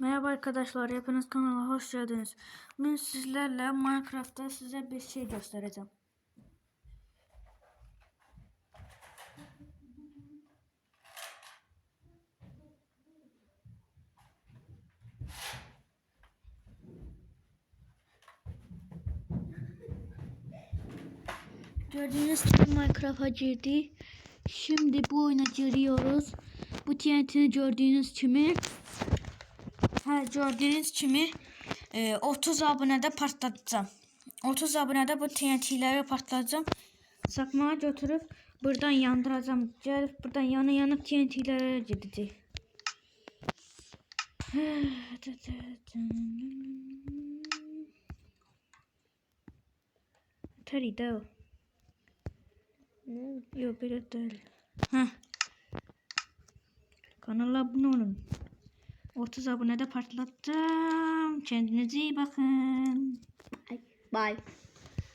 Merhaba arkadaşlar, hepiniz kanala hoş geldiniz. Bugün sizlerle Minecraft'ta size bir şey göstereceğim. Gördüğünüz gibi Minecraft'a girdi. Şimdi bu oyuna giriyoruz. Bu TNT'ni gördüğünüz kimi 30 abonede patlatacağım. 30 abonede bu TNT'leri patlatacağım. Sakmağa götürüp buradan yandıracağım. Gelip buradan yanıp TNT'lere gidecek. Teride o. Yok böyle değil. Kanala abone olun. 30 abone de patlattım. Kendinize iyi bakın. Bye.